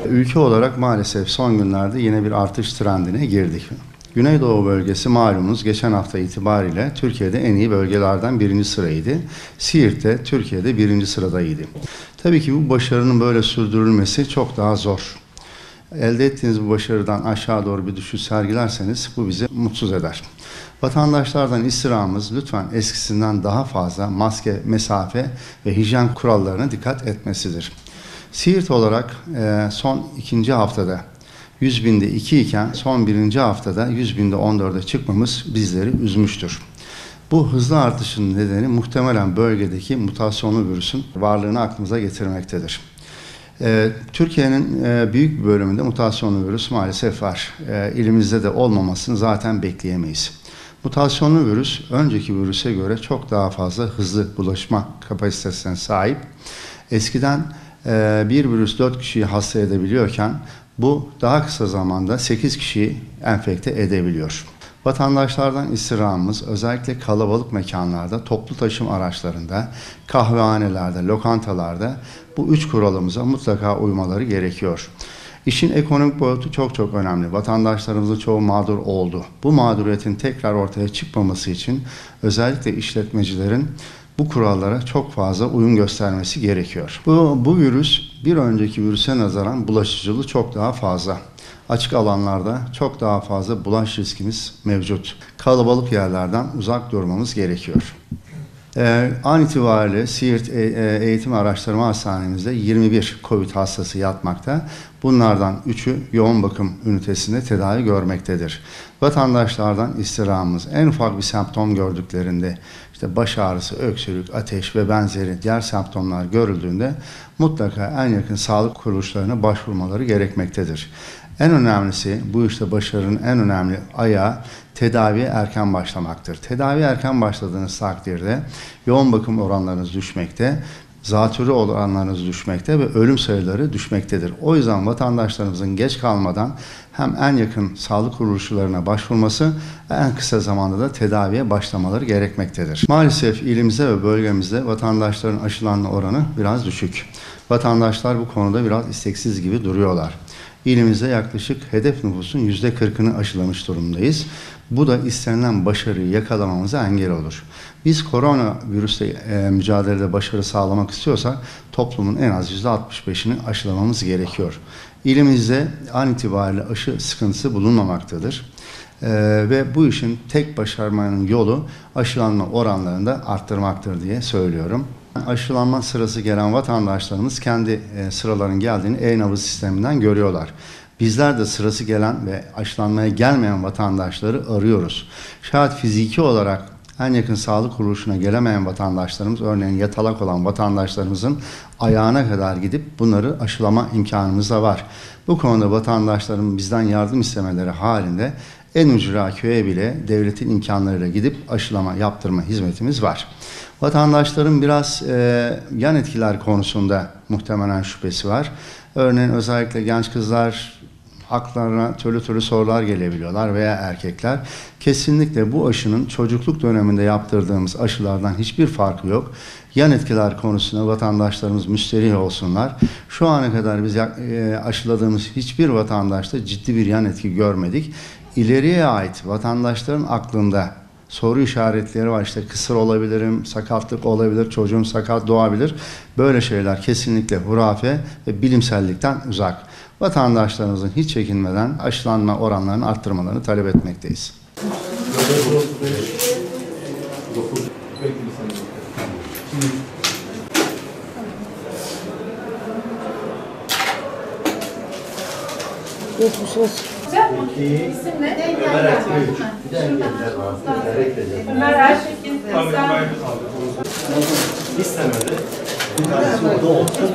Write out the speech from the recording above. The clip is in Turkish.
Ülke olarak maalesef son günlerde yine bir artış trendine girdik. Güneydoğu bölgesi malumunuz geçen hafta itibariyle Türkiye'de en iyi bölgelerden birinci sıraydı. Siirt de Türkiye'de birinci sıradaydı. Tabii ki bu başarının böyle sürdürülmesi çok daha zor. Elde ettiğiniz bu başarıdan aşağı doğru bir düşüş sergilerseniz bu bizi mutsuz eder. Vatandaşlardan istirhamımız lütfen eskisinden daha fazla maske, mesafe ve hijyen kurallarına dikkat etmesidir. Siirt olarak son ikinci haftada 100 binde 2 iken son birinci haftada 100 binde 14'e çıkmamız bizleri üzmüştür. Bu hızlı artışın nedeni muhtemelen bölgedeki mutasyonlu virüsün varlığını aklımıza getirmektedir. Türkiye'nin büyük bir bölümünde mutasyonlu virüs maalesef var. İlimizde de olmamasını zaten bekleyemeyiz. Mutasyonlu virüs önceki virüse göre çok daha fazla hızlı bulaşma kapasitesine sahip. Eskiden bir virüs 4 kişiyi hasta edebiliyorken bu daha kısa zamanda 8 kişiyi enfekte edebiliyor. Vatandaşlardan istirhamımız özellikle kalabalık mekanlarda, toplu taşıma araçlarında, kahvehanelerde, lokantalarda bu 3 kuralımıza mutlaka uymaları gerekiyor. İşin ekonomik boyutu çok önemli. Vatandaşlarımızın çoğu mağdur oldu. Bu mağduriyetin tekrar ortaya çıkmaması için özellikle işletmecilerin bu kurallara çok fazla uyum göstermesi gerekiyor. Bu virüs bir önceki virüse nazaran bulaşıcılığı çok daha fazla. Açık alanlarda çok daha fazla bulaş riskimiz mevcut. Kalabalık yerlerden uzak durmamız gerekiyor. An itibariyle Siirt Eğitim Araştırma Hastanemizde 21 COVID hastası yatmakta. Bunlardan 3'ü yoğun bakım ünitesinde tedavi görmektedir. Vatandaşlardan istirhamımız en ufak bir semptom gördüklerinde işte baş ağrısı, öksürük, ateş ve benzeri diğer semptomlar görüldüğünde mutlaka en yakın sağlık kuruluşlarına başvurmaları gerekmektedir. En önemlisi bu işte başarının en önemli ayağı tedaviye erken başlamaktır. Tedaviye erken başladığınız takdirde yoğun bakım oranlarınız düşmekte, zatürre oranlarınız düşmekte ve ölüm sayıları düşmektedir. O yüzden vatandaşlarımızın geç kalmadan hem en yakın sağlık kuruluşlarına başvurması en kısa zamanda da tedaviye başlamaları gerekmektedir. Maalesef ilimizde ve bölgemizde vatandaşların aşılanma oranı biraz düşük. Vatandaşlar bu konuda biraz isteksiz gibi duruyorlar. İlimizde yaklaşık hedef nüfusun %40'ını aşılamış durumdayız. Bu da istenilen başarıyı yakalamamıza engel olur. Biz koronavirüsle mücadelede başarı sağlamak istiyorsak toplumun en az %65'ini aşılamamız gerekiyor. İlimizde an itibariyle aşı sıkıntısı bulunmamaktadır. Ve bu işin tek başarmanın yolu aşılanma oranlarını da arttırmaktır diye söylüyorum. Aşılanma sırası gelen vatandaşlarımız kendi sıraların geldiğini e-nabız sisteminden görüyorlar. Bizler de sırası gelen ve aşılanmaya gelmeyen vatandaşları arıyoruz. Şayet fiziki olarak en yakın sağlık kuruluşuna gelemeyen vatandaşlarımız, örneğin yatalak olan vatandaşlarımızın ayağına kadar gidip bunları aşılama imkanımız da var. Bu konuda vatandaşların bizden yardım istemeleri halinde en ücra köye bile devletin imkanlarıyla gidip aşılama yaptırma hizmetimiz var. Vatandaşların biraz yan etkiler konusunda muhtemelen şüphesi var. Örneğin özellikle genç kızlar aklarına türlü sorular gelebiliyorlar veya erkekler. Kesinlikle bu aşının çocukluk döneminde yaptırdığımız aşılardan hiçbir farkı yok. Yan etkiler konusunda vatandaşlarımız müsterih olsunlar. Şu ana kadar biz aşıladığımız hiçbir vatandaşta ciddi bir yan etki görmedik. İleriye ait vatandaşların aklında soru işaretleri var. İşte kısır olabilirim, sakatlık olabilir, çocuğum sakat doğabilir. Böyle şeyler kesinlikle hurafe ve bilimsellikten uzak. Vatandaşlarımızın hiç çekinmeden aşılanma oranlarını arttırmalarını talep etmekteyiz. Geçmiş olsun. İsim ne? Ömer Erşekin. İstemedi. Bir tanesi orada olsun.